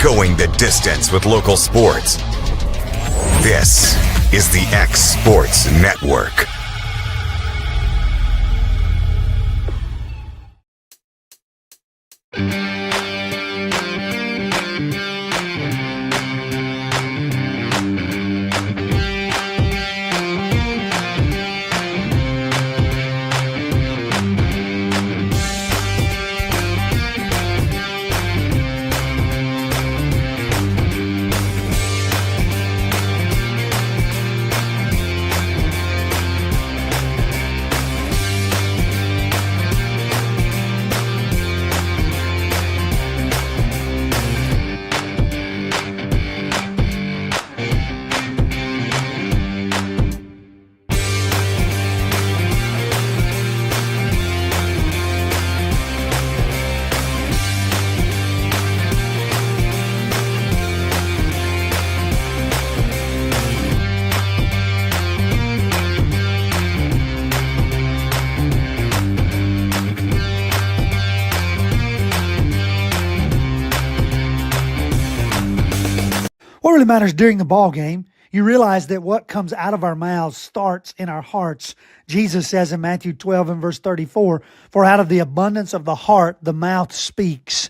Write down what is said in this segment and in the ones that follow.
going the distance with local sports. This is the X Sports Network. What really matters during the ball game, you realize that what comes out of our mouths starts in our hearts. Jesus says in Matthew 12 and verse 34, "For out of the abundance of the heart, the mouth speaks."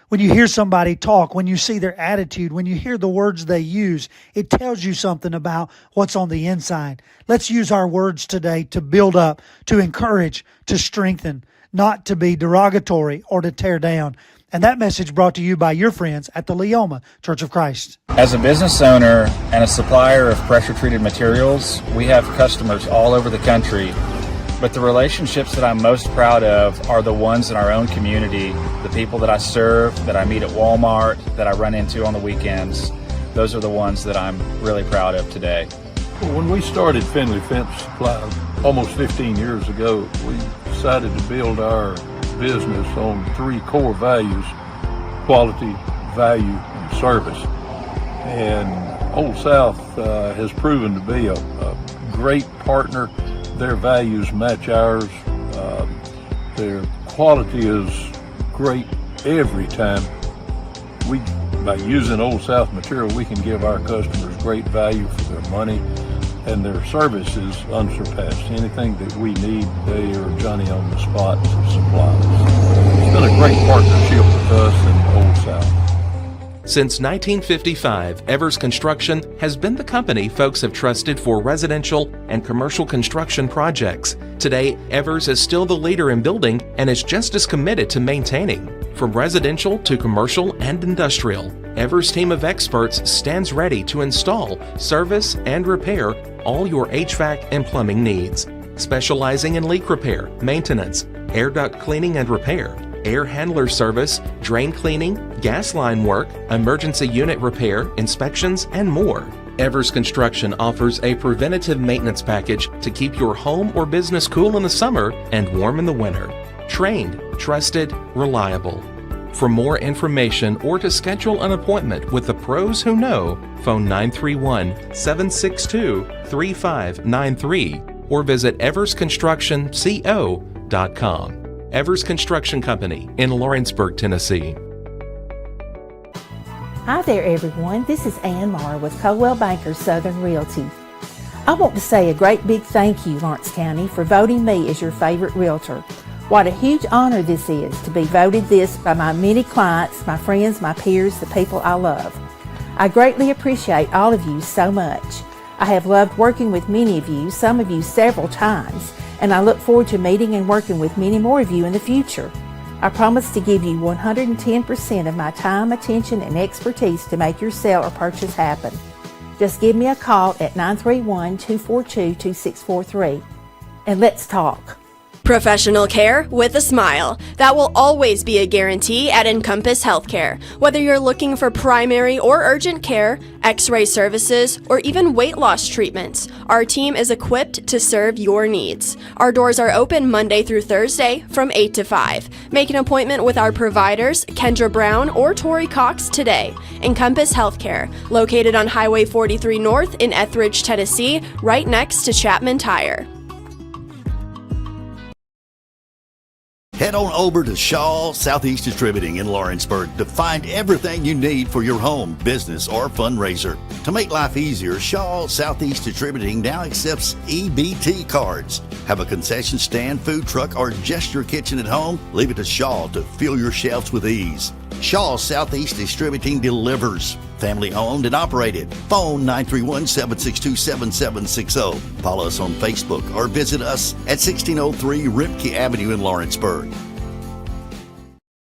When you hear somebody talk, when you see their attitude, when you hear the words they use, it tells you something about what's on the inside. Let's use our words today to build up, to encourage, to strengthen, not to be derogatory or to tear down. And that message brought to you by your friends at the Leoma Church of Christ. As a business owner and a supplier of pressure-treated materials, we have customers all over the country. But the relationships that I'm most proud of are the ones in our own community, the people that I serve, that I meet at Walmart, that I run into on the weekends. Those are the ones that I'm really proud of today. When we started Finley Fence Supply almost 15 years ago, we decided to build our business on three core values: quality, value, and service. And Old South has proven to be a great partner. Their values match ours. Their quality is great every time. By using Old South material, we can give our customers great value for their money, and their service is unsurpassed. Anything that we need, they are Johnny on the spot to supply us. It's been a great partnership with us and Old South. Since 1955, Evers Construction has been the company folks have trusted for residential and commercial construction projects. Today, Evers is still the leader in building and is just as committed to maintaining. From residential to commercial and industrial, Evers' team of experts stands ready to install, service, and repair all your HVAC and plumbing needs. Specializing in leak repair, maintenance, air duct cleaning and repair, air handler service, drain cleaning, gas line work, emergency unit repair, inspections, and more. Evers Construction offers a preventative maintenance package to keep your home or business cool in the summer and warm in the winter. Trained, trusted, reliable. For more information or to schedule an appointment with the pros who know, phone 931-762-3593 or visit eversconstructionco.com. Evers Construction Company in Lawrenceburg, Tennessee. Hi there, everyone. This is Ann Marr with Coldwell Banker Southern Realty. I want to say a great big thank you, Lawrence County, for voting me as your favorite realtor. What a huge honor this is to be voted this by my many clients, my friends, my peers, the people I love. I greatly appreciate all of you so much. I have loved working with many of you, some of you several times, and I look forward to meeting and working with many more of you in the future. I promise to give you 110% of my time, attention, and expertise to make your sale or purchase happen. Just give me a call at 931-242-2643, and let's talk. Professional care with a smile. That will always be a guarantee at Encompass Healthcare. Whether you're looking for primary or urgent care, x-ray services, or even weight loss treatments, our team is equipped to serve your needs. Our doors are open Monday through Thursday from 8 to 5. Make an appointment with our providers, Kendra Brown or Tori Cox, today. Encompass Healthcare, located on Highway 43 North in Etheridge, Tennessee, right next to Chapman Tire. Head on over to Shaw Southeast Distributing in Lawrenceburg to find everything you need for your home, business, or fundraiser. To make life easier, Shaw Southeast Distributing now accepts EBT cards. Have a concession stand, food truck, or just your kitchen at home? Leave it to Shaw to fill your shelves with ease. Shaw Southeast Distributing delivers. Family owned and operated. Phone 931-762-7760. Follow us on Facebook or visit us at 1603 Rimke Avenue in Lawrenceburg.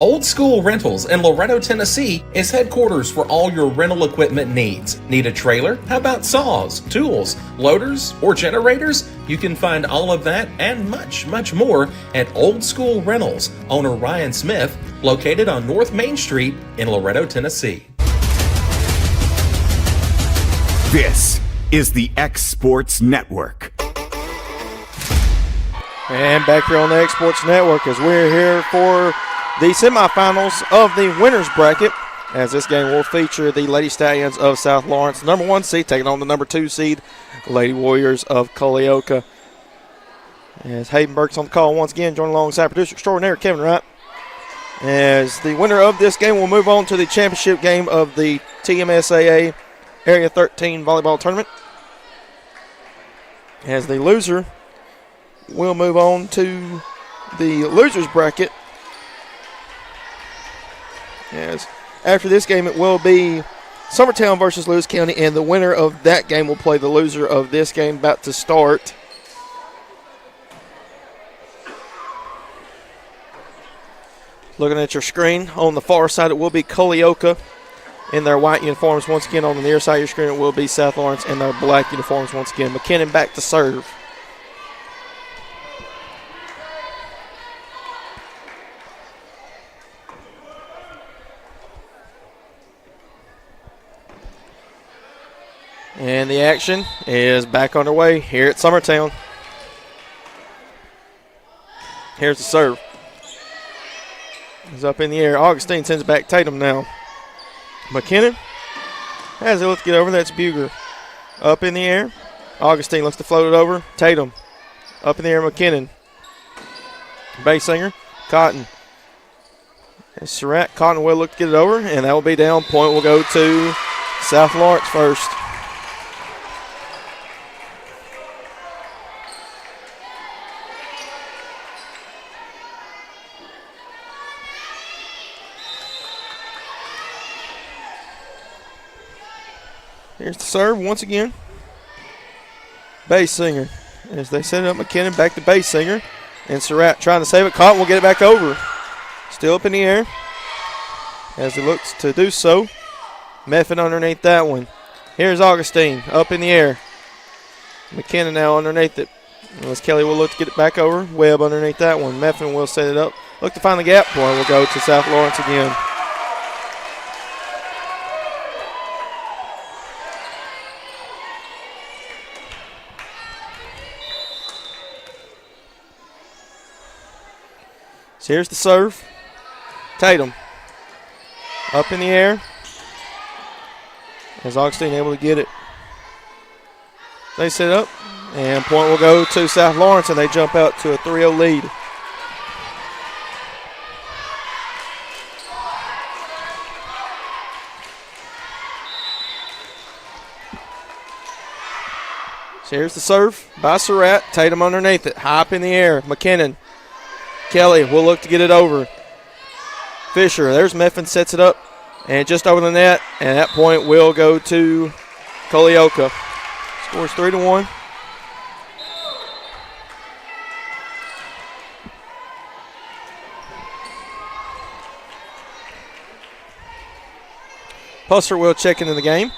Old School Rentals in Loretto, Tennessee is headquarters for all your rental equipment needs. Need a trailer? How about saws, tools, loaders, or generators? You can find all of that and much, much more at Old School Rentals. Owner Ryan Smith, located on North Main Street in Loretto, Tennessee. This is the X Sports Network. And back here on the X Sports Network as we're here for the semifinals of the winners bracket, as this game will feature the Lady Stallions of South Lawrence, number 1 seed, taking on the number 2 seed, Lady Warriors of Culleoka. As Hayden Burke's on the call once again, joining alongside producer extraordinaire Kevin Wright. As the winner of this game will move on to the championship game of the TMSAA Area 13 Volleyball Tournament. As the loser will move on to the losers bracket. As after this game, it will be Summertown versus Lewis County, and the winner of that game will play the loser of this game about to start. Looking at your screen, on the far side, it will be Culleoka in their white uniforms. Once again, on the near side of your screen, it will be South Lawrence in their black uniforms once again. McKinnon back to serve. And the action is back underway here at Summertown. Here's the serve. It's up in the air. Augustine sends it back. Tatum now. McKinnon has it. Let's get over. That's Buger. Up in the air. Augustine looks to float it over. Tatum. Up in the air. McKinnon. Baysinger. Cotton. And Surratt. Cotton will look to get it over, and that will be down. Point will go to South Lawrence first. Here's the serve once again. Baysinger. As they set it up, McKinnon back to Baysinger. And Surratt trying to save it. Cotton will get it back over. Still up in the air. As he looks to do so. Meffin underneath that one. Here's Augustine up in the air. McKinnon now underneath it. As Kelly will look to get it back over. Webb underneath that one. Meffin will set it up. Look to find the gap. Point will go to South Lawrence again. So here's the serve. Tatum up in the air. As Augustine able to get it. They set up, and point will go to South Lawrence, and they jump out to a 3-0 lead. So here's the serve by Surratt. Tatum underneath it. High up in the air. McKinnon. Kelly will look to get it over. Fisher, there's Meffin, sets it up, and just over the net, and that point will go to Culleoka. Scores 3-1. Pusser will check into the game.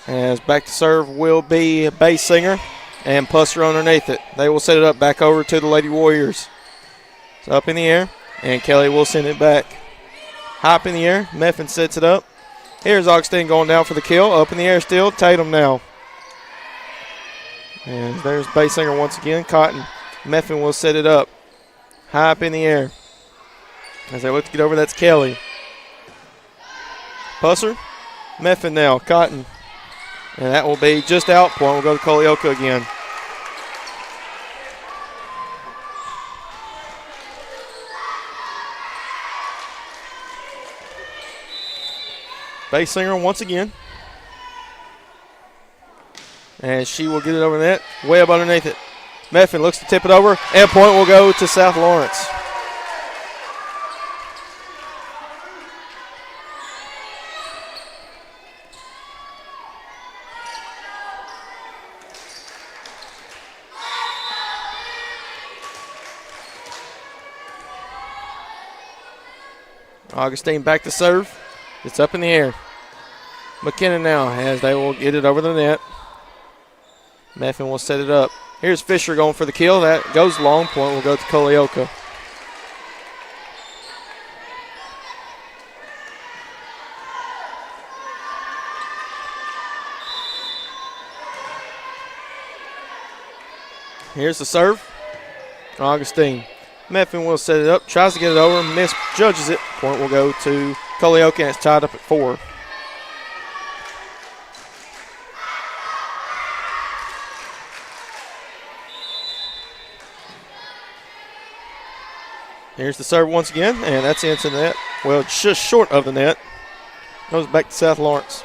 As back to serve will be Baysinger. And Pusser underneath it. They will set it up back over to the Lady Warriors. It's up in the air, and Kelly will send it back. Hop in the air. Meffin sets it up. Here's Augustine going down for the kill. Up in the air still. Tatum now. And there's Baysinger once again. Cotton. Meffin will set it up. High up in the air. As they look to get over, that's Kelly. Pusser. Meffin now. Cotton. And that will be just out. Point will go to Culleoka again. Basinger once again. And she will get it over the net. Webb underneath it. Meffin looks to tip it over, and point will go to South Lawrence. Augustine back to serve. It's up in the air. McKinnon now as they will get it over the net. Meffin will set it up. Here's Fisher going for the kill. That goes long. Point will go to Colioca. Here's the serve. Augustine. Meffin will set it up. Tries to get it over. Misjudges it. Point will go to Colioca, and it's tied up at 4. Here's the serve once again, and that's into the net. Well, it's just short of the net. Goes back to South Lawrence.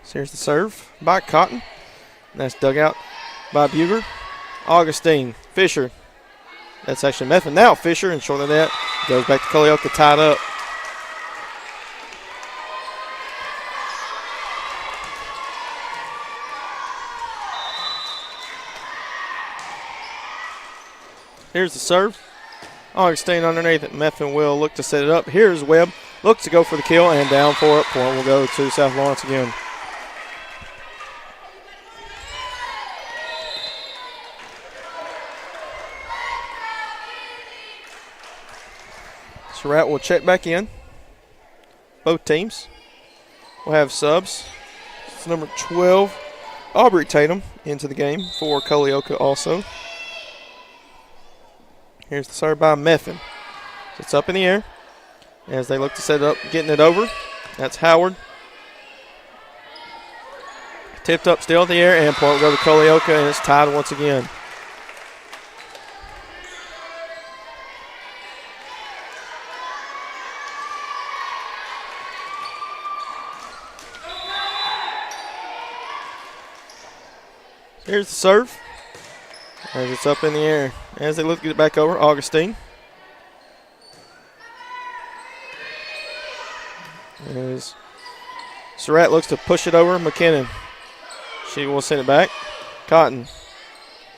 So here's the serve by Cotton. And that's dug out by Buger. Augustine, Fisher. That's actually Meffin. Now Fisher, and short of the net. Goes back to Colioca, tied up. Here's the serve. Augustine underneath it. Meffin will look to set it up. Here's Webb. Looks to go for the kill, and down for it. Point will go to South Lawrence again. Surratt will check back in. Both teams will have subs. It's number 12, Aubrey Tatum, into the game for Colioca also. Here's the serve by Meffin. It's up in the air as they look to set it up, getting it over. That's Howard. Tipped up still in the air, and point will go to Colioca, and it's tied once again. Here's the serve. As it's up in the air. As they look to get it back over, Augustine. As Surratt looks to push it over, McKinnon. She will send it back. Cotton.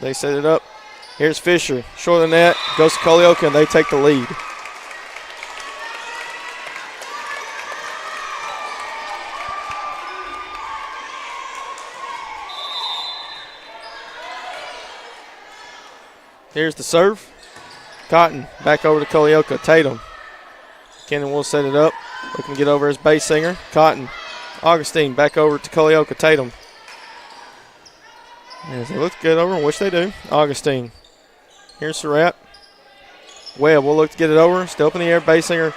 They set it up. Here's Fisher. Short of the net. Goes to Colioca, and they take the lead. Here's the serve. Cotton back over to Colioca. Tatum. Kennon will set it up. Looking to get over his base singer. Cotton. Augustine back over to Colioca. Tatum. As they look to get over, which they do. Augustine. Here's Surratt. Webb will look to get it over. Still up in the air. Base singer.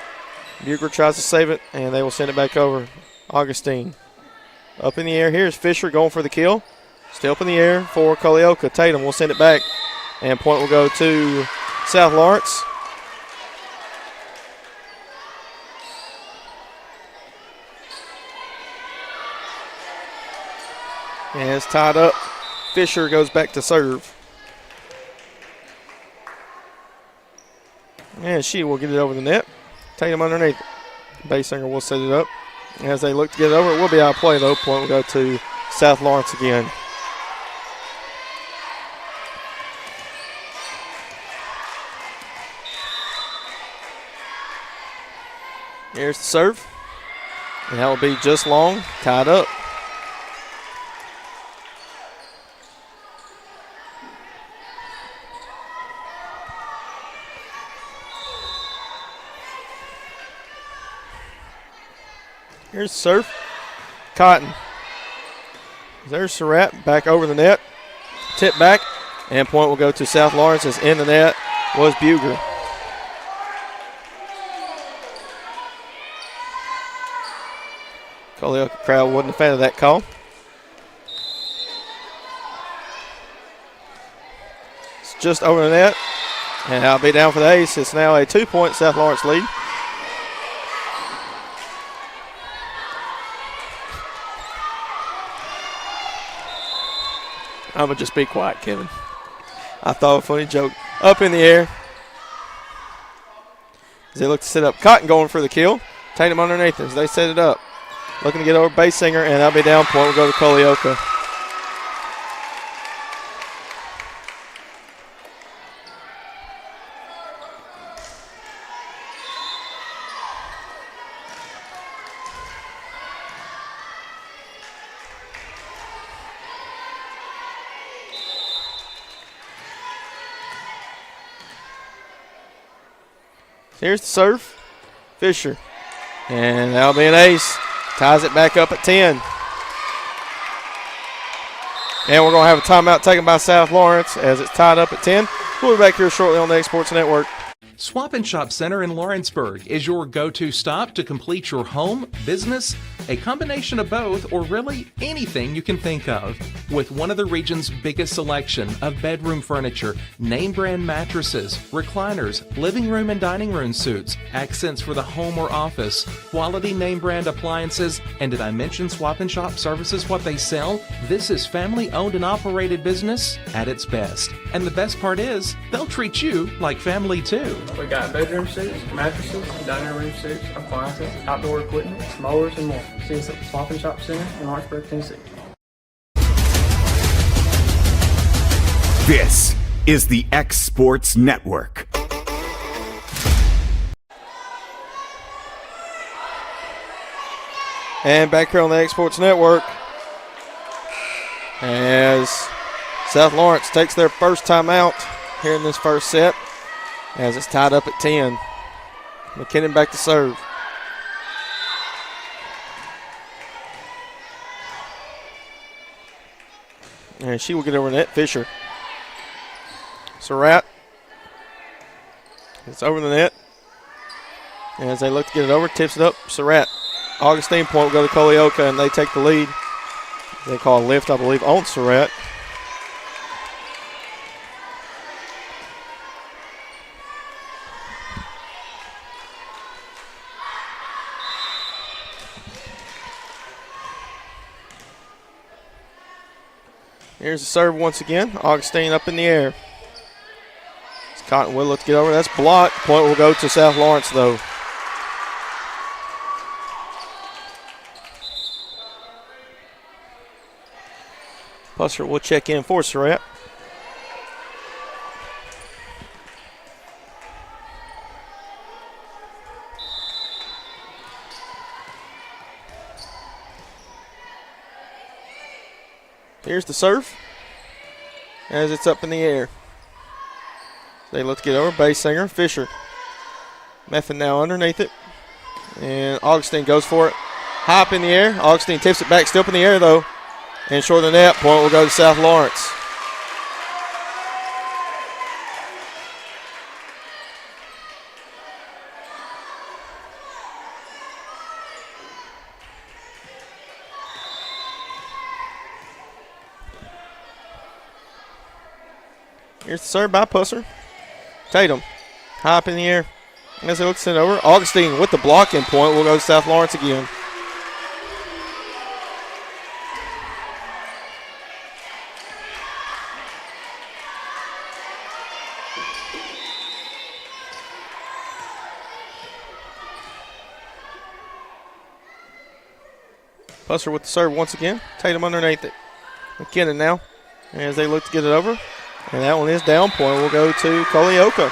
Bucher tries to save it, and they will send it back over. Augustine. Up in the air. Here's Fisher going for the kill. Still up in the air for Colioca. Tatum will send it back. And point will go to South Lawrence. And it's tied up. Fisher goes back to serve. And she will get it over the net. Tatum underneath. Basinger will set it up. As they look to get it over, it will be out of play though. Point will go to South Lawrence again. Here's the serve. And that will be just long, tied up. Here's the serve. Cotton. There's Surratt back over the net. Tip back, and point will go to South Lawrence as in the net was Buger. Colioca crowd wasn't a fan of that call. just over the net. And that'll be down for the ace. It's now a 2-point South Lawrence lead. I'm going to just be quiet, Kevin. I thought a funny joke. Up in the air. As they look to set up. Cotton going for the kill. Tatum underneath as they set it up. Looking to get over Basinger, and that'll be down point. We'll go to Colioka. Here's the serve. Fisher. And that'll be an ace. Ties it back up at 10. And we're going to have a timeout taken by South Lawrence as it's tied up at 10. We'll be back here shortly on the X Sports Network. Swap and Shop Center in Lawrenceburg is your go-to stop to complete your home, business, a combination of both, or really anything you can think of. With one of the region's biggest selection of bedroom furniture, name brand mattresses, recliners, living room and dining room suites, accents for the home or office, quality name brand appliances, and did I mention Swap and Shop Services, what they sell? This is family owned and operated business at its best. And the best part is, they'll treat you like family too. We got bedroom suites, mattresses, dining room suites, appliances, outdoor equipment, mowers, and more. See us at the Swap and Shop Center in Lawrenceburg, Tennessee. This is the X Sports Network. And back here on the X Sports Network as South Lawrence takes their first timeout here in this first set as it's tied up at 10. McKinnon back to serve. And she will get over net. Fisher. Surratt. It's over the net. And as they look to get it over, tips it up. Surratt. Augustine point will go to Colioka, and they take the lead. They call a lift, I believe, on Surratt. Here's the serve once again. Augustine up in the air. It's Cotton will look to get over. That's blocked. Point will go to South Lawrence, though. Pusser will check in for Surratt. Here's the serve as it's up in the air. They look to get over. Basinger, Fisher. Meffin now underneath it. And Augustine goes for it. High up in the air. Augustine tips it back. Still up in the air, though. And short of the net. Point will go to South Lawrence. Here's the serve by Pusser. Tatum, high up in the air. As they look to send over. Augustine with the blocking point will go to South Lawrence again. Pusser with the serve once again. Tatum underneath it. McKinnon now as they look to get it over. And that one is down point. We'll go to Colioka.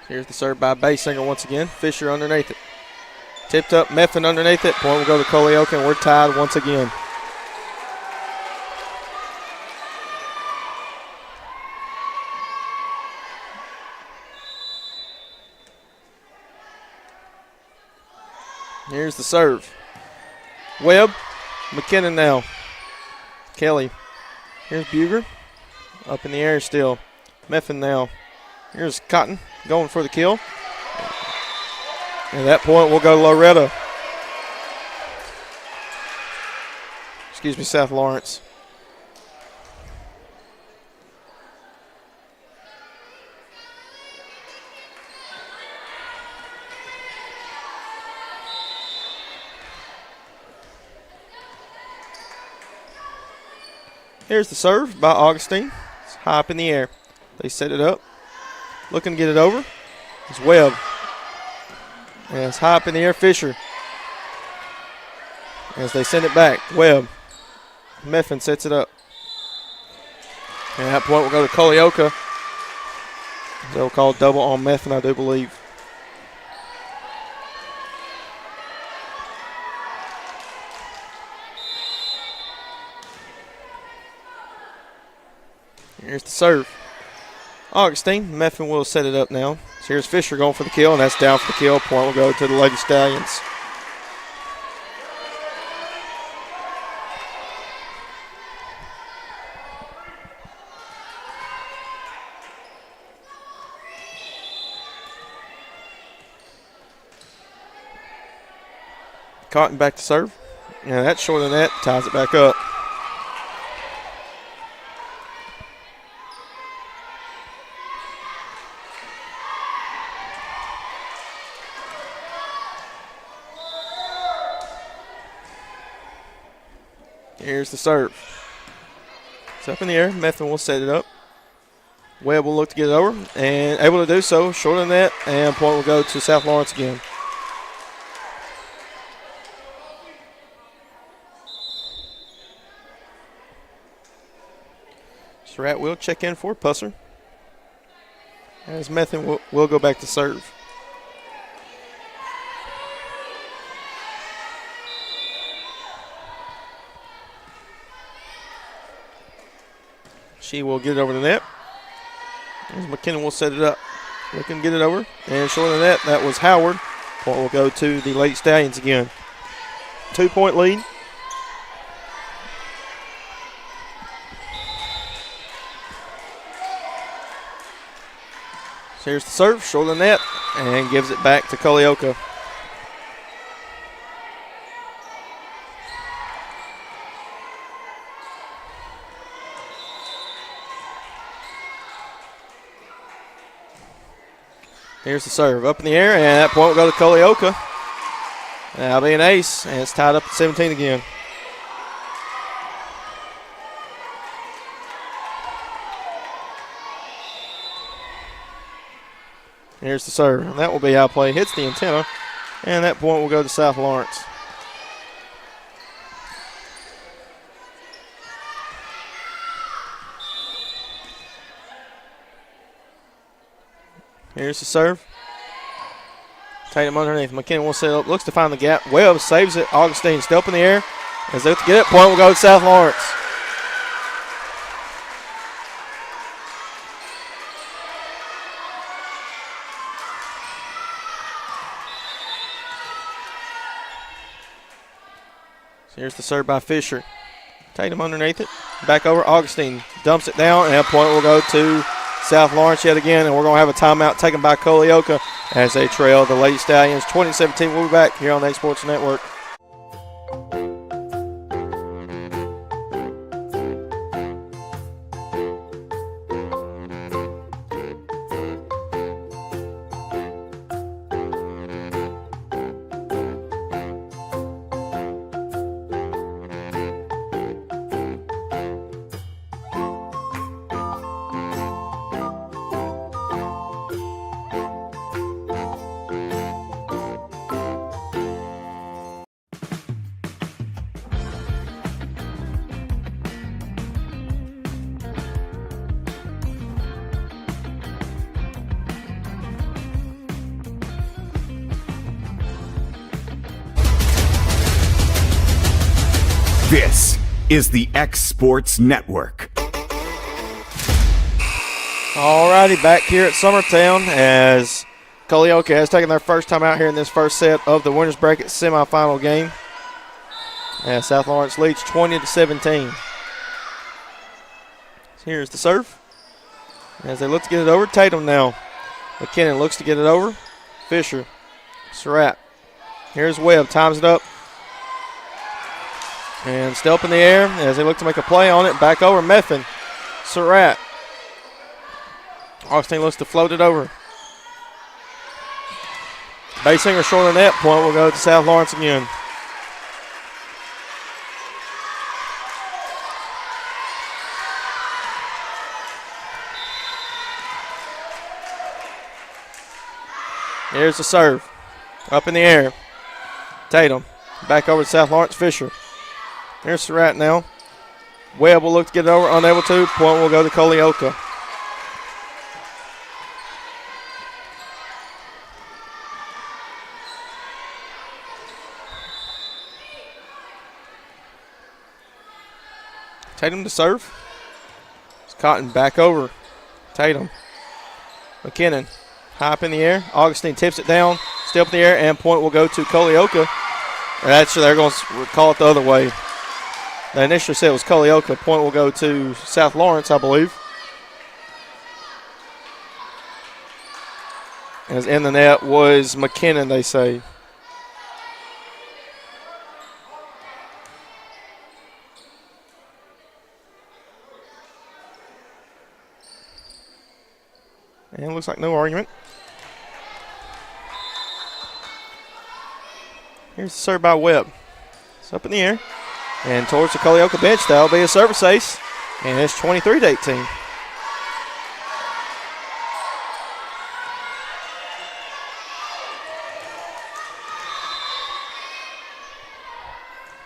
Here's the serve by Basinger once again. Fisher underneath it. Tipped up, Meffin underneath it. Point will go to Colioka, and we're tied once again. Here's the serve. Webb, McKinnon now. Kelly. Here's Buger. Up in the air still. Meffin now. Here's Cotton going for the kill. At that point, we'll go Loretta. Excuse me, South Lawrence. Here's the serve by Augustine. It's high up in the air. They set it up. Looking to get it over. It's Webb. And it's high up in the air, Fisher. As they send it back, Webb. Meffin sets it up. And at that point, we'll go to Culleoka. They'll call double on Meffin, I do believe. Here's the serve. Augustine. Meffin will set it up now. So here's Fisher going for the kill, and that's down for the kill. Point will go to the Lady Stallions. Cotton back to serve. And that's short of that. Ties it back up. Here's the serve. It's up in the air. Meffin will set it up. Webb will look to get it over, and able to do so. Short of that, and point will go to South Lawrence again. Surratt will check in for Pusser. As Meffin will go back to serve. She will get it over the net. As McKinnon will set it up. Looking to get it over. And short of the net, that was Howard. Point will go to the Lady Stallions again. 2-point lead. So here's the serve, short of the net, and gives it back to Culleoka. Here's the serve, up in the air, and that point will go to Culleoka. That'll be an ace, and it's tied up at 17 again. Here's the serve. And that will be how play hits the antenna. And that point will go to South Lawrence. Here's the serve. Tatum underneath. McKinnon will set up. Looks to find the gap. Webb saves it. Augustine still up in the air. As they have to get it, point will go to South Lawrence. Here's the serve by Fisher. Tatum underneath it. Back over. Augustine dumps it down, and that point will go to South Lawrence yet again. And we're going to have a timeout taken by Culleoka as they trail the Lady Stallions 2017. We'll be back here on the X Sports Network. This is the X Sports Network. Alrighty, back here at Summertown as Culleoka has taken their first time out here in this first set of the winners bracket semifinal game. As South Lawrence leads 20-17. Here's the serve. As they look to get it over, Tatum now. McKinnon looks to get it over. Fisher. Surratt. Here's Webb. Times it up. And still up in the air as they look to make a play on it. Back over. Meffin. Surratt. Augustine looks to float it over. Basinger short of the net. Point will go to South Lawrence again. Here's the serve. Up in the air. Tatum. Back over to South Lawrence. Fisher. Here's Surratt now. Webb will look to get it over. Unable to. Point will go to Colioka. Tatum to serve. It's Cotton back over. Tatum. McKinnon. High up in the air. Augustine tips it down. Still up in the air, and point will go to Colioka. Actually, they're going to call it the other way. They initially said it was Colioka. Point will go to South Lawrence, I believe. As in the net was McKinnon, they say. And it looks like no argument. Here's the serve by Webb. It's up in the air. And towards the Colioka bench, that'll be a service ace. And it's 23-18.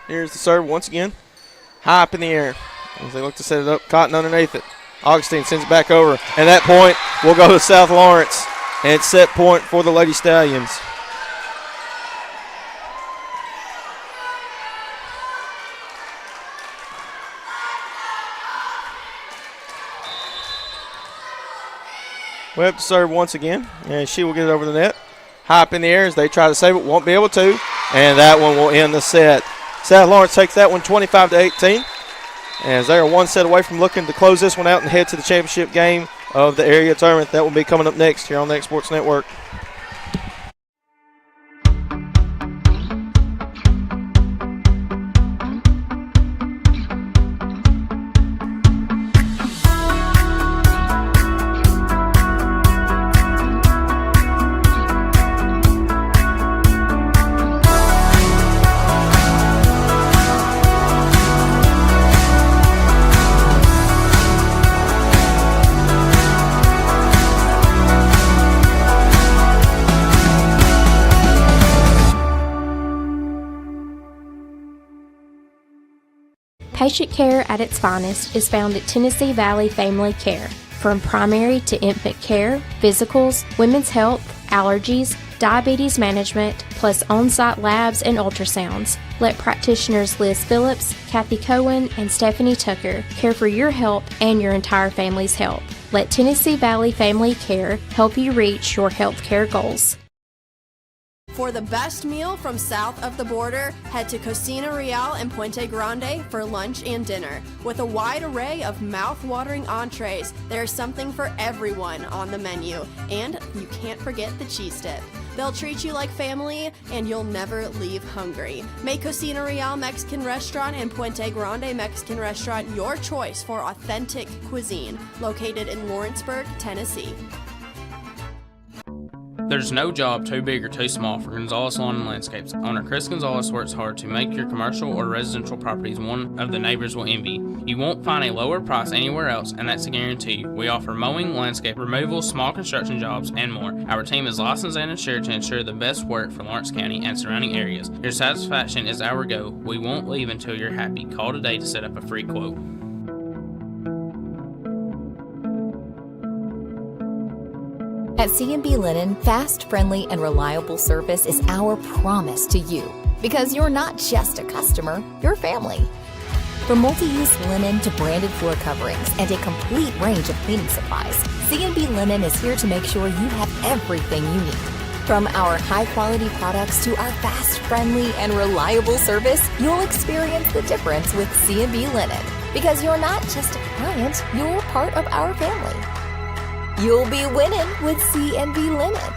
Here's the serve once again. High up in the air. As they look to set it up, Cotton underneath it. Augustine sends it back over. And that point will go to South Lawrence. And it's set point for the Lady Stallions. Webb to serve once again, and she will get it over the net. High up in the air as they try to save it, won't be able to, and that one will end the set. South Lawrence takes that one 25-18, as they are one set away from looking to close this one out and head to the championship game of the area tournament. That will be coming up next here on the X Sports Network. Patient care at its finest is found at Tennessee Valley Family Care. From primary to infant care, physicals, women's health, allergies, diabetes management, plus on-site labs and ultrasounds. Let practitioners Liz Phillips, Kathy Cohen, and Stephanie Tucker care for your health and your entire family's health. Let Tennessee Valley Family Care help you reach your health care goals. For the best meal from south of the border, head to Cocina Real and Puente Grande for lunch and dinner. With a wide array of mouth-watering entrees, there's something for everyone on the menu. And you can't forget the cheese dip. They'll treat you like family, and you'll never leave hungry. Make Cocina Real Mexican Restaurant and Puente Grande Mexican Restaurant your choice for authentic cuisine, located in Lawrenceburg, Tennessee. There's no job too big or too small for Gonzalez Lawn and Landscapes. Owner Chris Gonzalez works hard to make your commercial or residential properties one of the neighbors will envy. You won't find a lower price anywhere else, and that's a guarantee. We offer mowing, landscape removal, small construction jobs, and more. Our team is licensed and insured to ensure the best work for Lawrence County and surrounding areas. Your satisfaction is our goal. We won't leave until you're happy. Call today to set up a free quote. At C&B Linen, fast, friendly, and reliable service is our promise to you. Because you're not just a customer, you're family. From multi-use linen to branded floor coverings and a complete range of cleaning supplies, C&B Linen is here to make sure you have everything you need. From our high-quality products to our fast, friendly, and reliable service, you'll experience the difference with C&B Linen. Because you're not just a client, you're part of our family. You'll be winning with C&B Linen.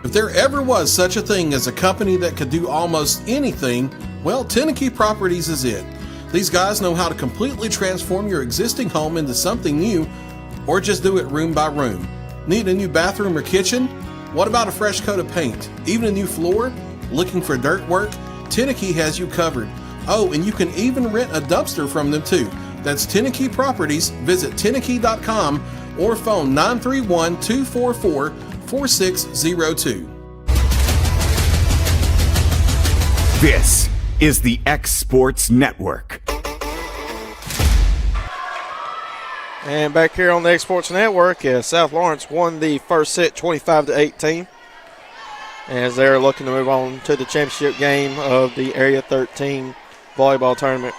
If there ever was such a thing as a company that could do almost anything, well, Tenakee Properties is it. These guys know how to completely transform your existing home into something new, or just do it room by room. Need a new bathroom or kitchen? What about a fresh coat of paint? Even a new floor? Looking for dirt work? Tenakee has you covered. Oh, and you can even rent a dumpster from them too. That's Tenakee Properties. Visit Tenakee.com or phone 931-244-4602. This is the X Sports Network. And back here on the X Sports Network, South Lawrence won the first set 25-18. As they're looking to move on to the championship game of the Area 13 volleyball tournament.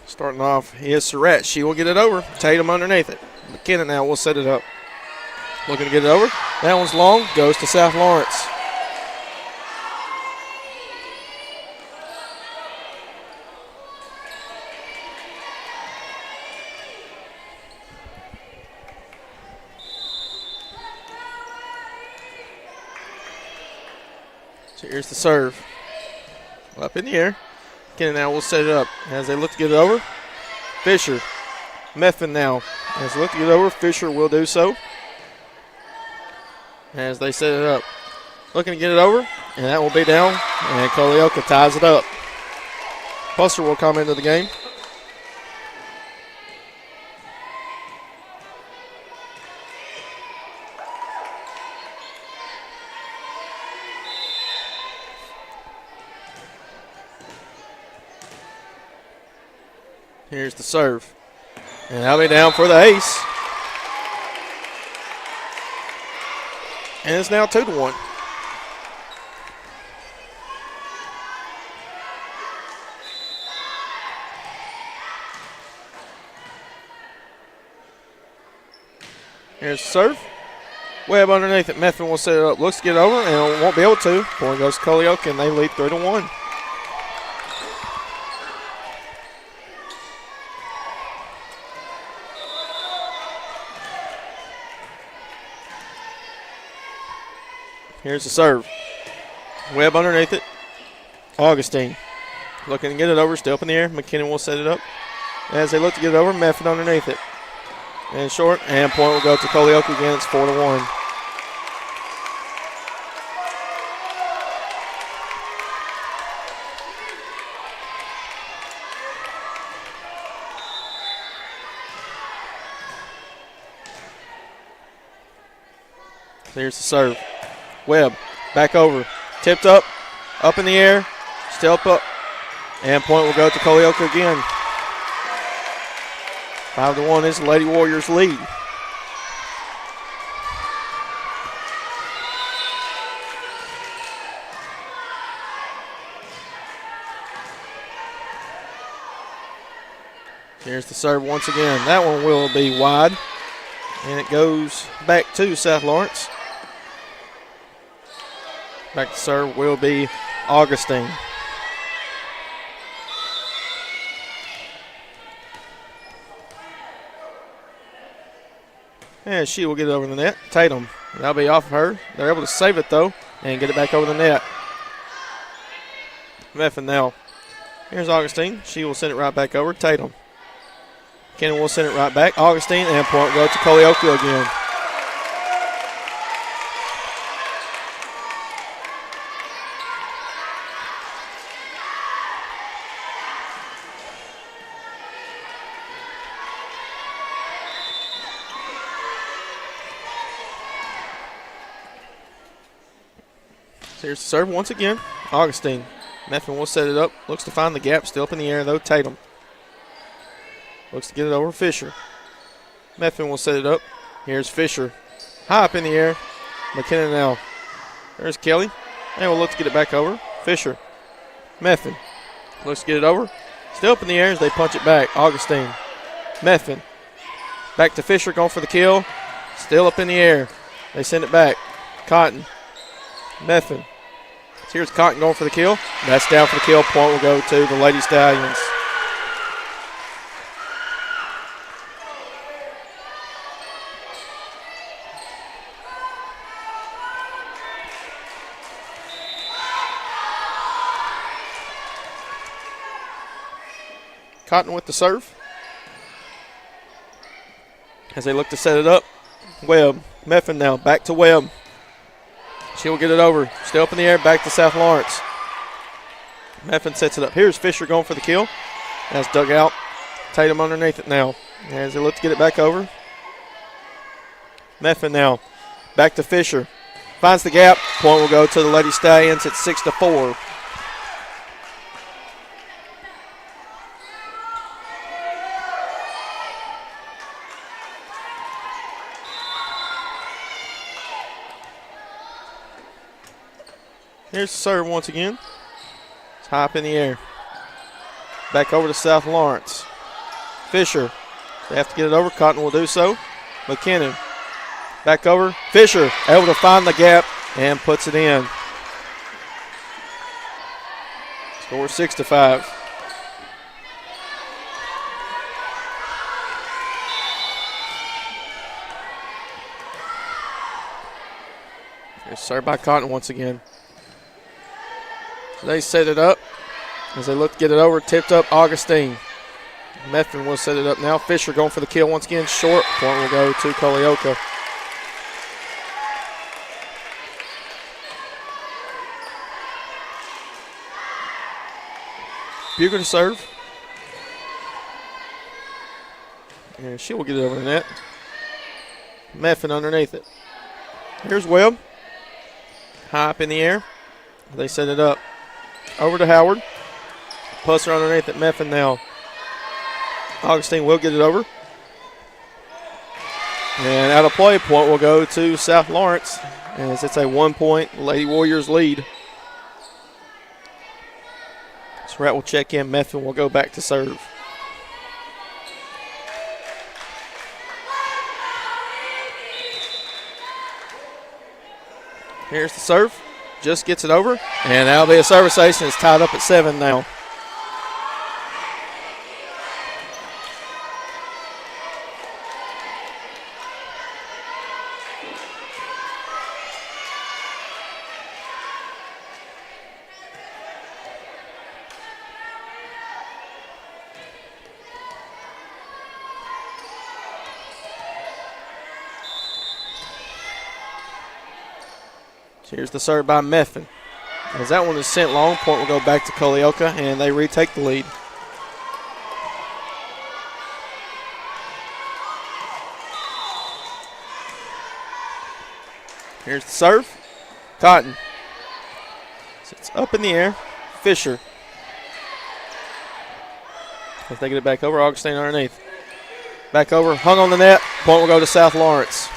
Starting off is Surratt. She will get it over. Tatum underneath it. McKenna now will set it up. Looking to get it over. That one's long. Goes to South Lawrence. So here's the serve. Up in the air. McKenna now will set it up as they look to get it over. Fisher. Meffin now. As they look to get it over, Fisher will do so. As they set it up. Looking to get it over, and that will be down. And Colioca ties it up. Buster will come into the game. Here's the serve. And that'll be down for the ace. And it's now 2-1. Here's the serve. Webb underneath it. Meffin will set it up. Looks to get over and won't be able to. Point goes to Colioca and they lead 3-1. Here's the serve. Webb underneath it. Augustine looking to get it over. Still up in the air. McKinnon will set it up. As they look to get it over, Meffin underneath it. And short. And point will go to Colioca again. It's 4-1. There's the serve. Webb back over. Tipped up in the air. Still up. And point will go to Colioca again. 5-1 is the Lady Warriors lead. Here's the serve once again. That one will be wide. And it goes back to South Lawrence. Back to serve will be Augustine. And she will get it over the net. Tatum, that'll be off of her. They're able to save it though and get it back over the net. Meffin now. Here's Augustine. She will send it right back over. Tatum. Kennon will send it right back. Augustine and point go to Colioca again. Here's the serve once again. Augustine. Meffin will set it up. Looks to find the gap. Still up in the air though. Tatum. Looks to get it over Fisher. Meffin will set it up. Here's Fisher. High up in the air. McKinnon now. There's Kelly. And we'll look to get it back over. Fisher. Meffin. Looks to get it over. Still up in the air as they punch it back. Augustine. Methvin. Back to Fisher, going for the kill. Still up in the air. They send it back. Cotton. Methvin. Here's Cotton going for the kill. That's down for the kill. Point will go to the Lady Stallions. Cotton with the serve. As they look to set it up. Webb. Methvin now. Back to Webb. She'll get it over. Still up in the air. Back to South Lawrence. Methvin sets it up. Here's Fisher going for the kill. That's dug out. Tatum underneath it now. As they look to get it back over. Methvin now. Back to Fisher. Finds the gap. Point will go to the Lady Stallions at 6-4. Here's the serve once again. It's high up in the air. Back over to South Lawrence. Fisher. They have to get it over. Cotton will do so. McKinnon. Back over. Fisher able to find the gap and puts it in. Score 6-5. Here's serve by Cotton once again. They set it up as they look to get it over. Tipped up Augustine. Methvin will set it up now. Fisher going for the kill once again. Short. Point will go to Colioca. Buger to serve. And she will get it over the net. Methvin underneath it. Here's Webb. High up in the air. They set it up. Over to Howard. Pusser underneath at Methvin now. Augustine will get it over. And out of play, point will go to South Lawrence as it's a 1-point Lady Warriors lead. Surratt will check in. Methvin will go back to serve. Here's the serve. Just gets it over. And that'll be a service ace, and it's tied up at 7 now. Here's the serve by Methvin. As that one is sent long, point will go back to Colioca, and they retake the lead. Here's the serve. Cotton. It's up in the air. Fisher. As they get it back over, Augustine underneath. Back over, hung on the net. Point will go to South Lawrence.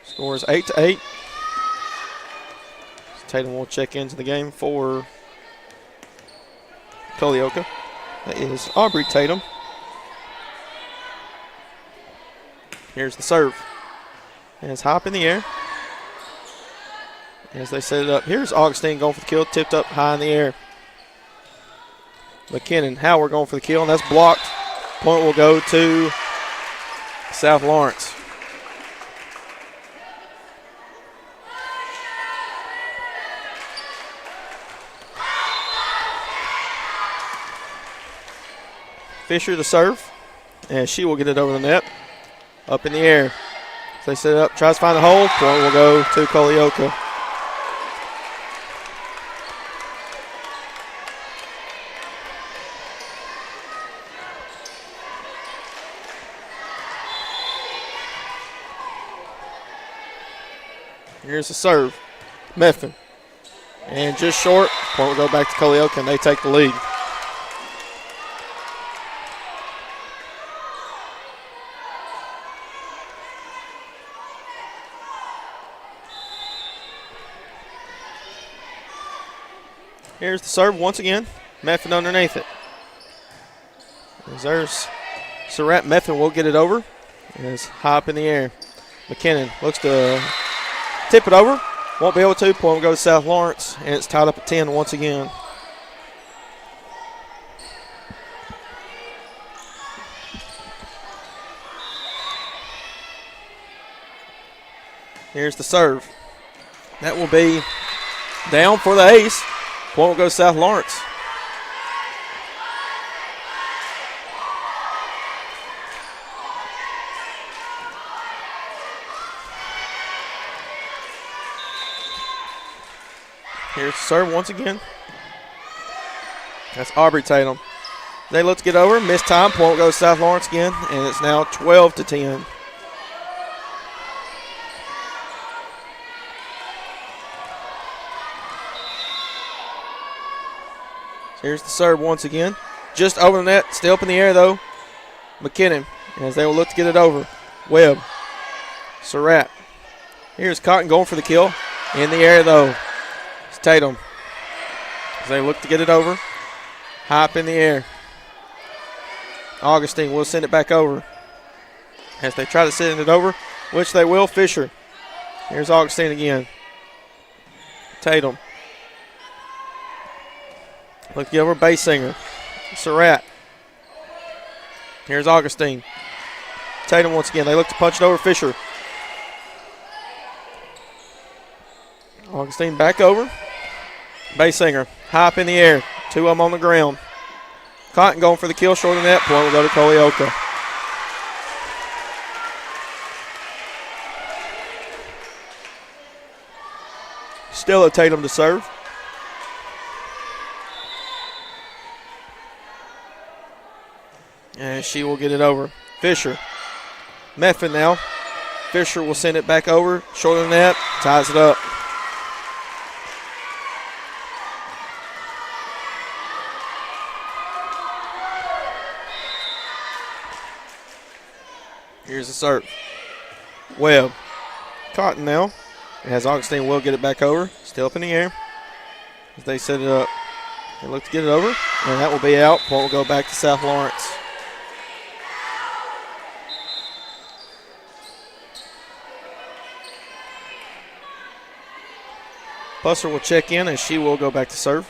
Score is 8-8. Tatum will check into the game for Colioca. That is Aubrey Tatum. Here's the serve. And it's high up in the air. As they set it up. Here's Augustine going for the kill. Tipped up high in the air. McKinnon, Howard going for the kill, and that's blocked. Point will go to South Lawrence. Fisher to serve, and she will get it over the net. Up in the air. As they set it up, tries to find the hole. Point will go to Colioca. Here's the serve. Methvin. And just short. Point will go back to Colioca, and they take the lead. Here's the serve once again. Meffin underneath it. As there's Surratt. Meffin will get it over. It's high up in the air. McKinnon looks to tip it over. Won't be able to. Point will go to South Lawrence, and it's tied up at 10 once again. Here's the serve. That will be down for the ace. Point will go to South Lawrence. Here's the serve once again. That's Aubrey Tatum. They look to get over. Missed time. Point will go to South Lawrence again, and it's now 12-10. Here's the serve once again. Just over the net. Still up in the air, though. McKinnon, as they will look to get it over. Webb. Surratt. Here's Cotton going for the kill. In the air, though. It's Tatum. As they look to get it over. High up in the air. Augustine will send it back over. As they try to send it over, which they will. Fisher. Here's Augustine again. Tatum. Look to get over Basinger. Surratt. Here's Augustine. Tatum once again. They look to punch it over Fisher. Augustine back over. Basinger. High up in the air. Two of them on the ground. Cotton going for the kill short of the net. Point will go to Colioka. Still a Tatum to serve. And she will get it over. Fisher. Meffin now. Fisher will send it back over. Short of the net. Ties it up. Here's the serve. Webb. Cotton now. As Augustine will get it back over. Still up in the air. As they set it up. They look to get it over. And that will be out. Point will go back to South Lawrence. Busser will check in, and she will go back to serve.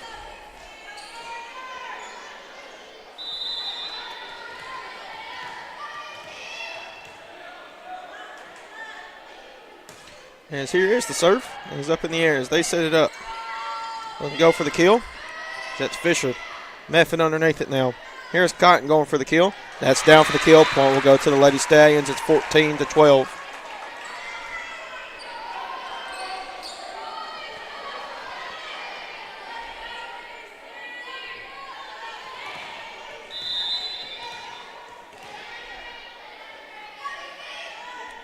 As here is the serve, and he's up in the air as they set it up. Looking to go for the kill. That's Fisher. Meffin underneath it now. Here's Cotton going for the kill. That's down for the kill. Point will go to the Lady Stallions. It's 14-12.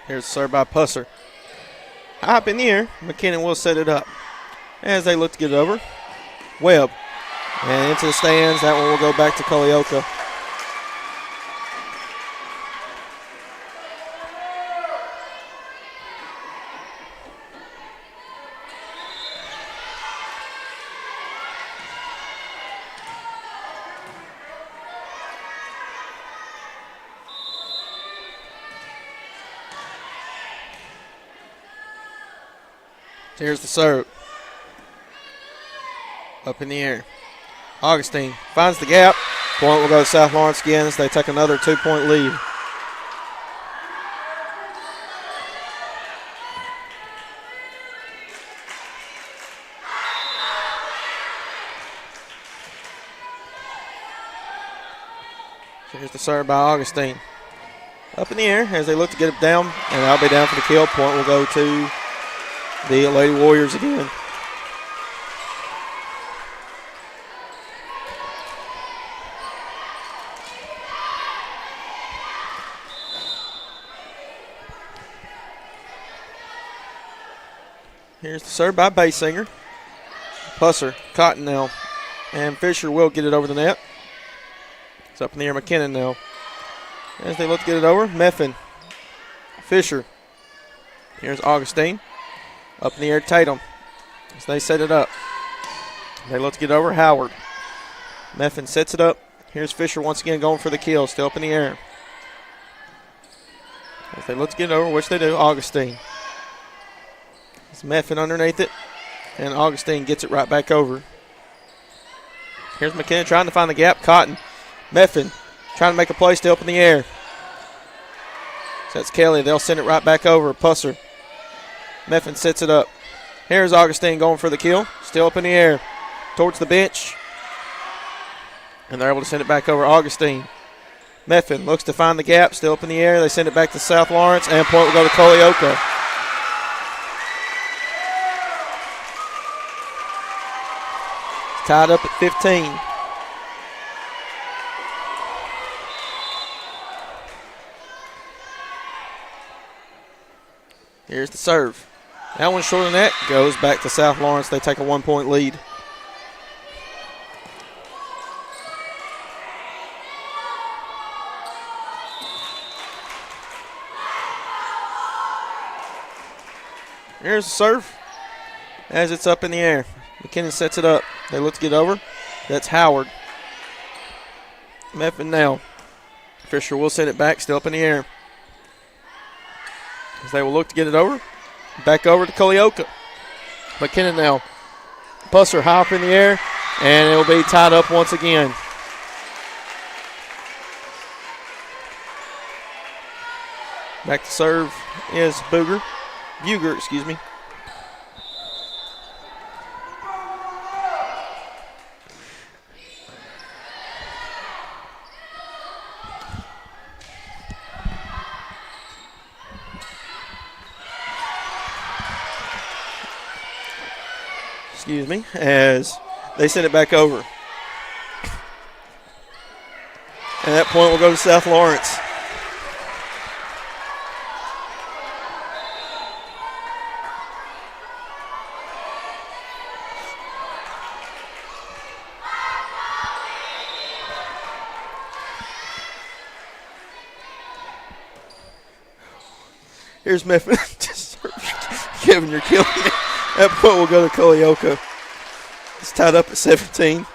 Here's the serve by Pusser. High up in the air. McKinnon will set it up. As they look to get it over. Webb. And into the stands. That one will go back to Colioka. Here's the serve. Up in the air. Augustine finds the gap. Point will go to South Lawrence again as they take another 2-point lead. Here's the serve by Augustine. Up in the air as they look to get it down, and that'll be down for the kill. Point will go to the Lady Warriors again. Here's the serve by Basinger. Pusser, Cotton now, and Fisher will get it over the net. It's up in the air, McKinnon now. As they look to get it over, Meffin, Fisher. Here's Augustine. Up in the air, Tatum. As they set it up. They look to get over, Howard. Meffin sets it up. Here's Fisher once again going for the kill. Still up in the air. If they look to get it over, which they do, Augustine. It's Meffin underneath it, and Augustine gets it right back over. Here's McKinnon trying to find the gap. Cotton. Meffin trying to make a play, still up in the air. So that's Kelly. They'll send it right back over. Pusser. Meffin sets it up. Here's Augustine going for the kill. Still up in the air. Towards the bench. And they're able to send it back over. Augustine. Meffin looks to find the gap. Still up in the air. They send it back to South Lawrence. And point will go to Colioka. Tied up at 15. Here's the serve. That one short of the net. Goes back to South Lawrence. They take a 1-point lead. Here's the serve. As it's up in the air. McKinnon sets it up. They look to get over. That's Howard. Meffin now. Fisher will send it back. Still up in the air. As they will look to get it over. Back over to Colioka. McKinnon now. Pusser high up in the air. And it will be tied up once again. Back to serve is Buger, excuse me. Excuse me, as they send it back over. And that point will go to South Lawrence. Here's Meffin. Kevin, you're killing me. That point will go to Colioka. It's tied up at 17.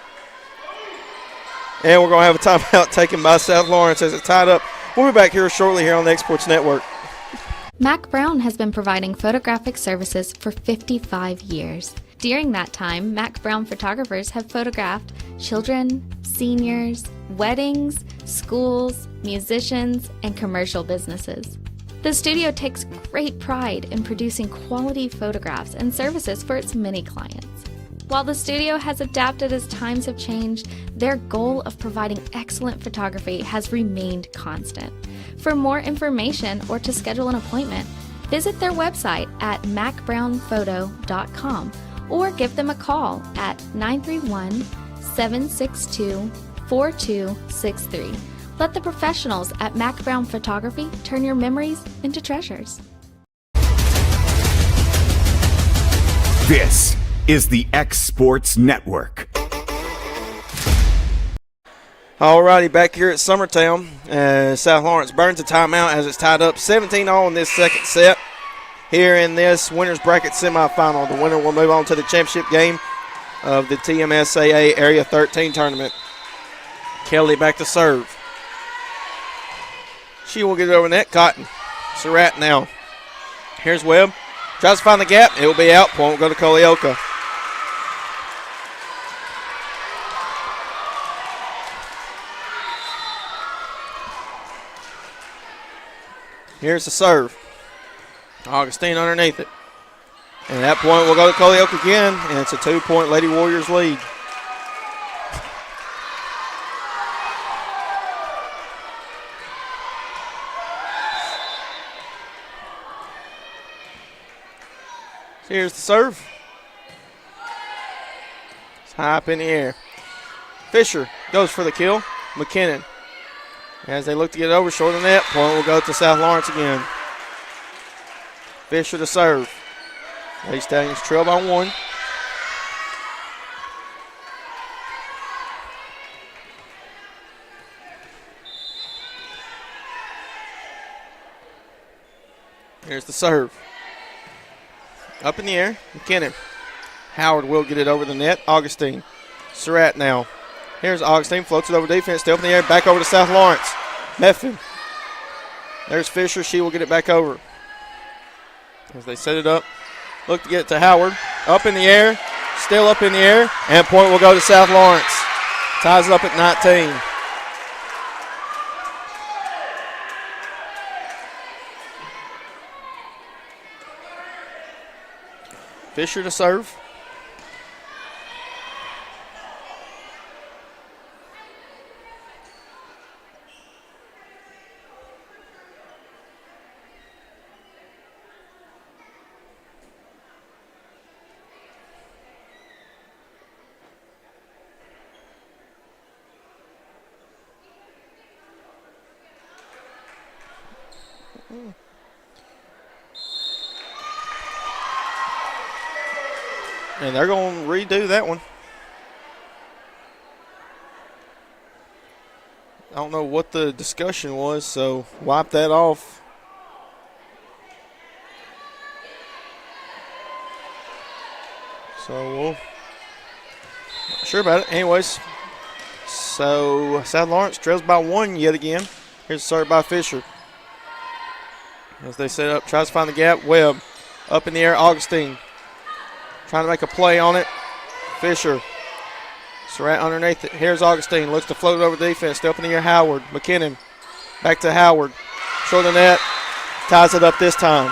And we're going to have a timeout taken by South Lawrence as it's tied up. We'll be back here shortly here on the Exports Network. Mac Brown has been providing photographic services for 55 years. During that time, Mac Brown photographers have photographed children, seniors, weddings, schools, musicians, and commercial businesses. The studio takes great pride in producing quality photographs and services for its many clients. While the studio has adapted as times have changed, their goal of providing excellent photography has remained constant. For more information or to schedule an appointment, visit their website at macbrownphoto.com or give them a call at 931-762-4263. Let the professionals at Mac Brown Photography turn your memories into treasures. This is the X Sports Network. Alrighty, back here at Summertown. South Lawrence burns a timeout as it's tied up 17-all in this second set. Here in this winners bracket semifinal, the winner will move on to the championship game of the TMSAA Area 13 tournament. Kelly back to serve. She will get it over net. Cotton. Surratt now. Here's Webb. Tries to find the gap. It will be out. Point will go to Colioka. Here's the serve. Augustine underneath it. And that point will go to Colioka again. And it's a 2-point Lady Warriors lead. Here's the serve. It's high up in the air. Fisher goes for the kill. McKinnon. As they look to get over short of the net, point will go to South Lawrence again. Fisher to serve. Lady Stallions trail by 1. Here's the serve. Up in the air, McKinnon. Howard will get it over the net. Augustine. Surratt now. Here's Augustine, floats it over defense, still up in the air, back over to South Lawrence. Meffin. There's Fisher, she will get it back over. As they set it up, look to get it to Howard. Up in the air, still up in the air, and point will go to South Lawrence. Ties it up at 19. Fisher to serve. And they're going to redo that one. I don't know what the discussion was, so wipe that off. So we'll not sure about it. Anyways, so South Lawrence trails by 1 yet again. Here's a serve by Fisher. As they set up, tries to find the gap. Webb up in the air. Augustine trying to make a play on it. Fisher. Surratt underneath it. Here's Augustine. Looks to float it over the defense. Still up in the air. Howard. McKinnon. Back to Howard. Short of the net. Ties it up this time.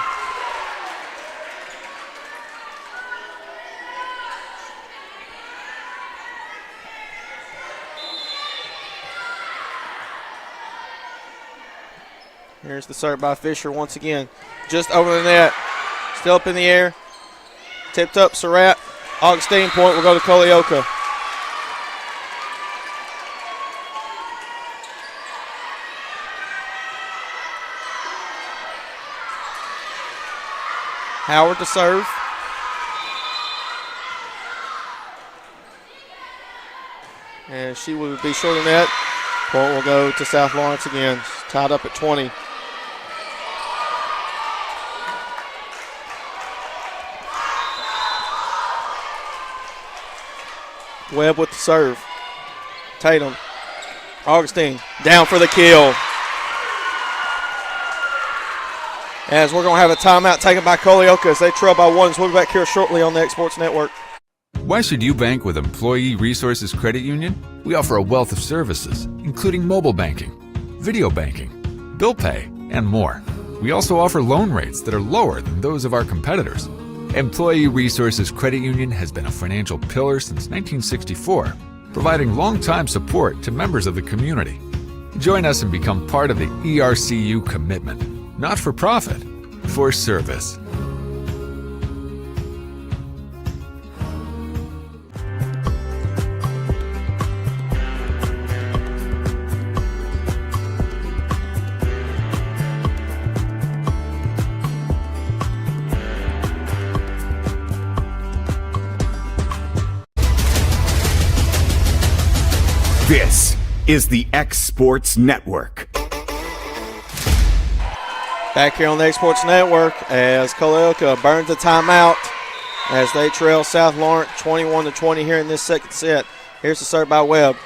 Here's the serve by Fisher once again. Just over the net. Still up in the air. Tipped up Surratt. Augustine point will go to Colioca. Howard to serve. And she will be short of net. Point will go to South Lawrence again. Tied up at 20. Webb with the serve. Tatum. Augustine down for the kill. As we're going to have a timeout taken by Colioca as they trail by 1. So we'll be back here shortly on the X Sports Network. Why should you bank with Employee Resources Credit Union? We offer a wealth of services, including mobile banking, video banking, bill pay, and more. We also offer loan rates that are lower than those of our competitors. Employee Resources Credit Union has been a financial pillar since 1964, providing long-time support to members of the community. Join us and become part of the ERCU commitment, not for profit, for service. This is the X Sports Network. Back here on the X Sports Network as Colioca burns a timeout as they trail South Lawrence 21-20 here in this second set. Here's the serve by Webb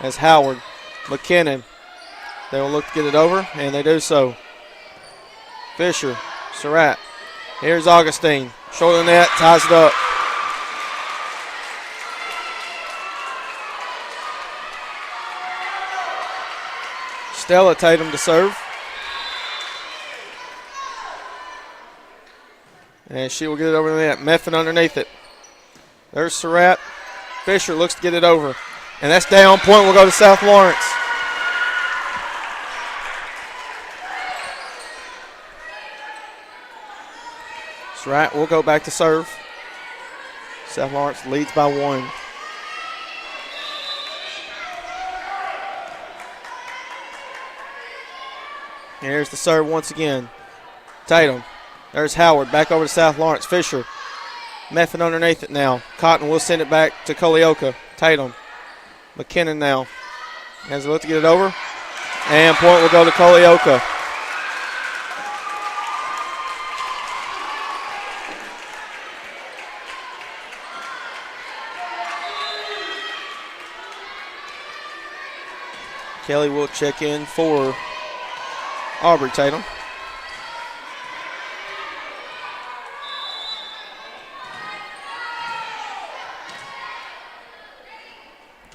as Howard, McKinnon. They will look to get it over, and they do so. Fisher, Surratt. Here's Augustine. Short of the net, ties it up. Stella Tatum to serve. And she will get it over the net. Meffin underneath it. There's Surratt. Fisher looks to get it over. And that's down. Point will go to South Lawrence. Surratt will go back to serve. South Lawrence leads by 1. Here's the serve once again. Tatum. There's Howard. Back over to South Lawrence. Fisher. Meffin underneath it now. Cotton will send it back to Colioca. Tatum. McKinnon now. Has a look to get it over. And point will go to Colioca. Kelly will check in for Aubrey Tatum.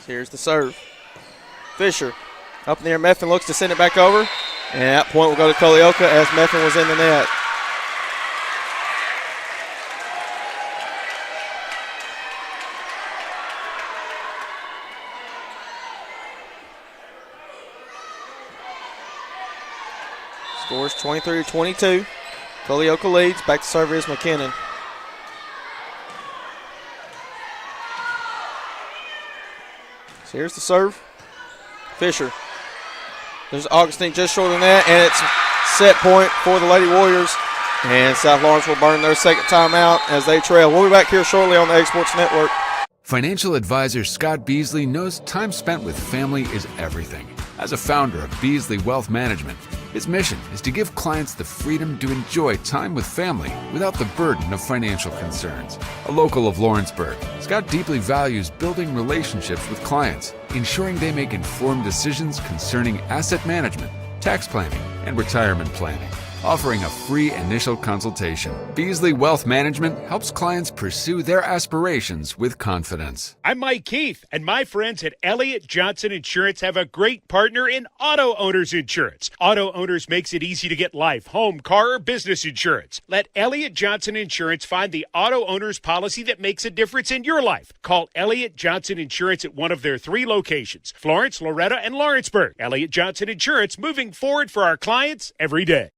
Here's the serve. Fisher up in the air. Meffin looks to send it back over. And that point will go to Culleoka as Meffin was in the net. Scores 23-22. Culleoka leads. Back to serve is McKinnon. So here's the serve. Fisher. There's Augustine just short of that, and it's set point for the Lady Warriors. And South Lawrence will burn their second timeout as they trail. We'll be back here shortly on the Egg Sports Network. Financial advisor Scott Beasley knows time spent with family is everything. As a founder of Beasley Wealth Management, his mission is to give clients the freedom to enjoy time with family without the burden of financial concerns. A local of Lawrenceburg, Scott deeply values building relationships with clients, ensuring they make informed decisions concerning asset management, tax planning, and retirement planning. Offering a free initial consultation, Beasley Wealth Management helps clients pursue their aspirations with confidence. I'm Mike Keith, and my friends at Elliott Johnson Insurance have a great partner in Auto Owners Insurance. Auto Owners makes it easy to get life, home, car, or business insurance. Let Elliott Johnson Insurance find the Auto Owners policy that makes a difference in your life. Call Elliott Johnson Insurance at one of their 3 locations, Florence, Loretta, and Lawrenceburg. Elliott Johnson Insurance, moving forward for our clients every day.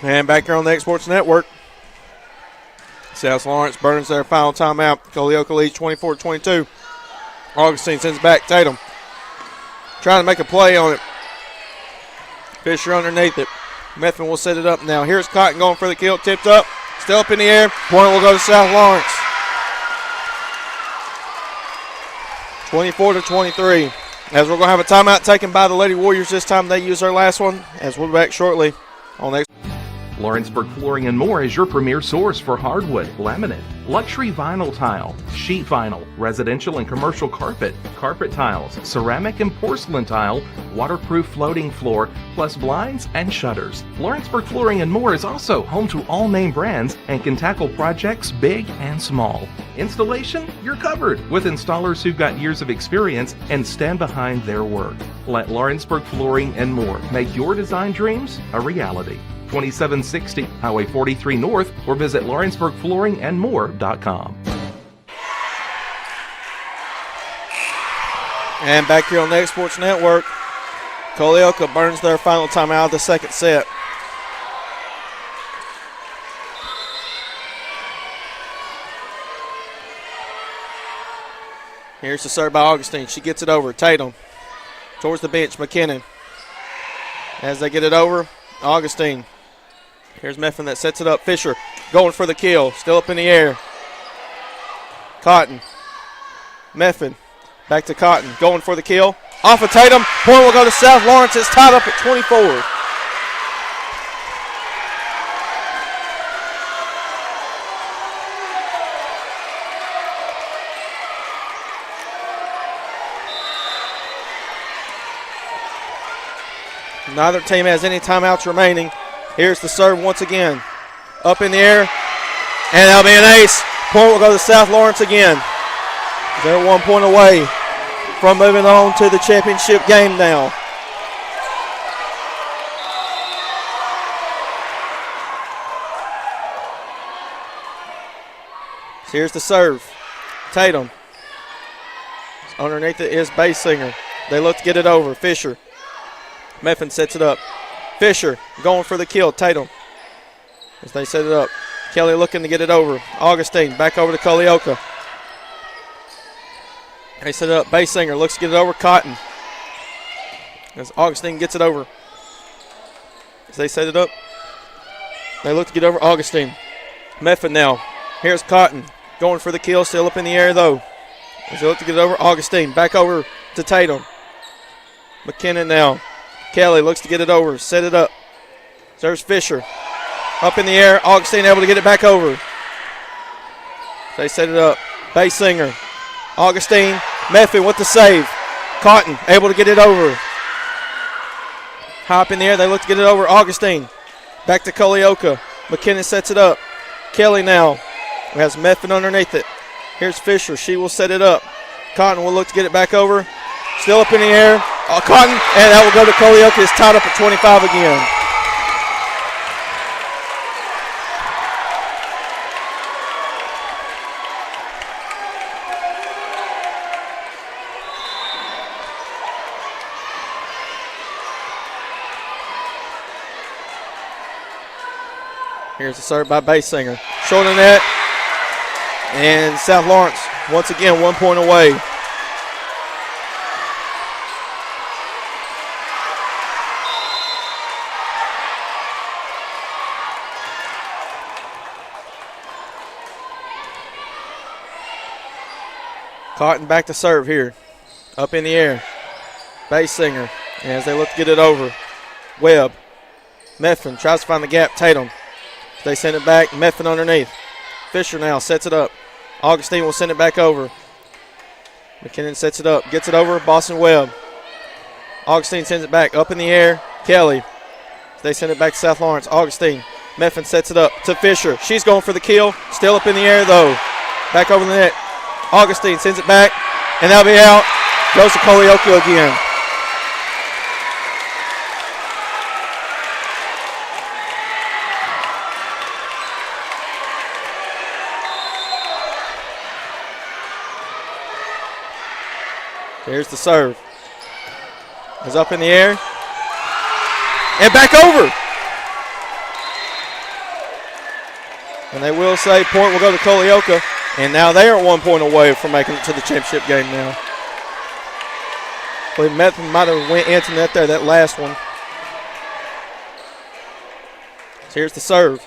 And back here on the Egg Sports Network, South Lawrence burns their final timeout. Culleoka leads 24-22. Augustine sends it back. Tatum trying to make a play on it. Fisher underneath it. Meffin will set it up now. Here's Cotton going for the kill. Tipped up. Still up in the air. Point will go to South Lawrence. 24-23. As we're going to have a timeout taken by the Lady Warriors. This time they use their last one. As we'll be back shortly on the Lawrenceburg Flooring and More is your premier source for hardwood, laminate, luxury vinyl tile, sheet vinyl, residential and commercial carpet, carpet tiles, ceramic and porcelain tile, waterproof floating floor, plus blinds and shutters. Lawrenceburg Flooring and More is also home to all name brands and can tackle projects big and small. Installation, you're covered with installers who've got years of experience and stand behind their work. Let Lawrenceburg Flooring and More make your design dreams a reality. 2760 Highway 43 North, or visit LawrenceburgFlooringandMore.com. And back here on the Egg Sports Network, Culleoka burns their final timeout of the second set. Here's the serve by Augustine. She gets it over. Tatum towards the bench. McKinnon. As they get it over, Augustine. Here's Meffin that sets it up. Fisher going for the kill. Still up in the air. Cotton. Meffin. Back to Cotton. Going for the kill. Off of Tatum. Point will go to South Lawrence. It's tied up at 24. Neither team has any timeouts remaining. Here's the serve once again. Up in the air. And that'll be an ace. Point will go to South Lawrence again. They're 1 point away from moving on to the championship game now. So here's the serve. Tatum. Underneath it is Basinger. They look to get it over. Fisher. Meffin sets it up. Fisher going for the kill. Tatum. As they set it up. Kelly looking to get it over. Augustine back over to Culleoka. They set it up. Basinger looks to get it over. Cotton. As Augustine gets it over. As they set it up. They look to get over Augustine. Meffin now. Here's Cotton. Going for the kill. Still up in the air though. As they look to get it over. Augustine back over to Tatum. McKinnon now. Kelly looks to get it over. Set it up. There's Fisher. Up in the air. Augustine able to get it back over. They set it up. Basinger. Augustine. Meffin with the save. Cotton able to get it over. High up in the air. They look to get it over. Augustine. Back to Colioka. McKinnon sets it up. Kelly now has Methvin underneath it. Here's Fisher. She will set it up. Cotton will look to get it back over. Still up in the air. Cotton, and that will go to Colioka. It's tied up at 25 again. Here's the serve by Basinger. Short of net. And South Lawrence, once again, 1 point away. Cotton back to serve here. Up in the air. Basinger as they look to get it over. Webb. Methvin tries to find the gap. Tatum. They send it back. Methvin underneath. Fisher now sets it up. Augustine will send it back over. McKinnon sets it up. Gets it over. Boston Webb. Augustine sends it back. Up in the air. Kelly. They send it back to South Lawrence. Augustine. Methvin sets it up to Fisher. She's going for the kill. Still up in the air though. Back over the net. Augustine sends it back. And that'll be out. Goes to Colioka again. Here's the serve. It's up in the air. And back over. And they will say point will go to Colioka. And now they are 1 point away from making it to the championship game now. I believe Methvin might have went into net there, that last one. So here's the serve.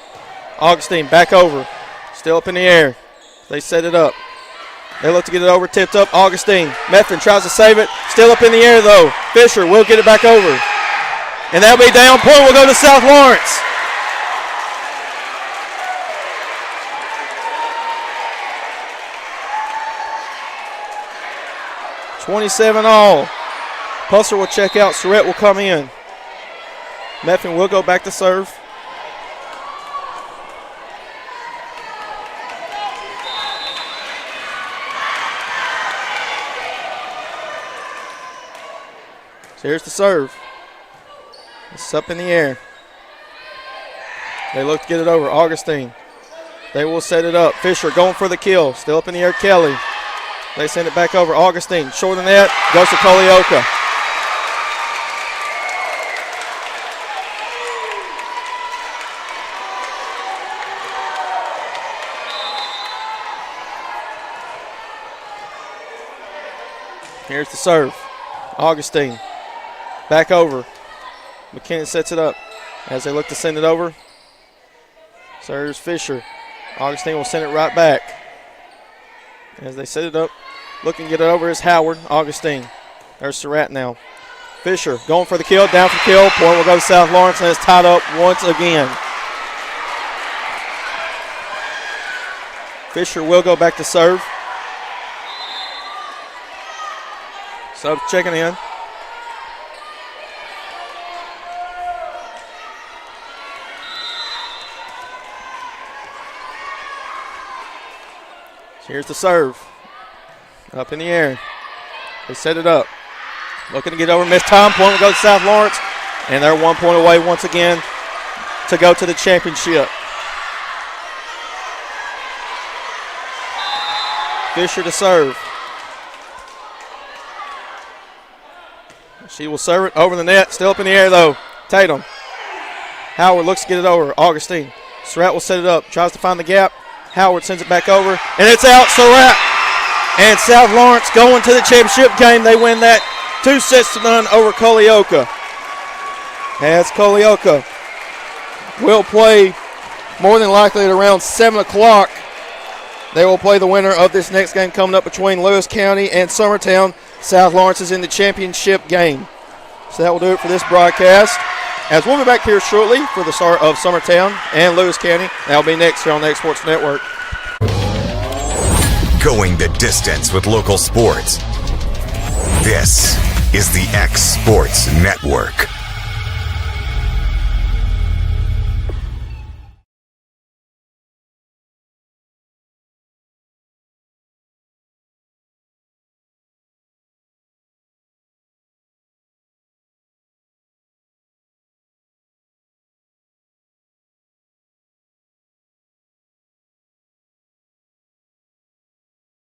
Augustine back over. Still up in the air. They set it up. They look to get it over, tipped up. Augustine. Methvin tries to save it. Still up in the air, though. Fisher will get it back over. And that'll be down. Point will go to South Lawrence. .27 all. Pusser will check out. Surratt will come in. Methvin will go back to serve. So here's the serve. It's up in the air. They look to get it over. Augustine. They will set it up. Fisher going for the kill. Still up in the air. Kelly. They send it back over. Augustine. Short of the net. Goes to Colioka. Here's the serve. Augustine. Back over. McKinnon sets it up as they look to send it over. Serves Fisher. Augustine will send it right back. As they set it up, looking to get it over is Howard. Augustine. There's Surratt now. Fisher going for the kill, down for the kill. Point will go to South Lawrence, and it's tied up once again. Fisher will go back to serve. Subs checking in. Here's the serve. Up in the air. They set it up. Looking to get over. Missed time. Point will go to South Lawrence. And they're 1 point away once again to go to the championship. Fisher to serve. She will serve it over the net. Still up in the air though. Tatum. Howard looks to get it over. Augustine. Surratt will set it up. Tries to find the gap. Howard sends it back over, and it's out. Surratt and South Lawrence going to the championship game. They win that 2-0 over Colioka. As Colioka will play more than likely at around 7 o'clock. They will play the winner of this next game coming up between Lewis County and Summertown. South Lawrence is in the championship game. So that will do it for this broadcast. As we'll be back here shortly for the start of Summertown and Lewis County. That'll be next here on the X Sports Network. Going the distance with local sports. This is the X Sports Network.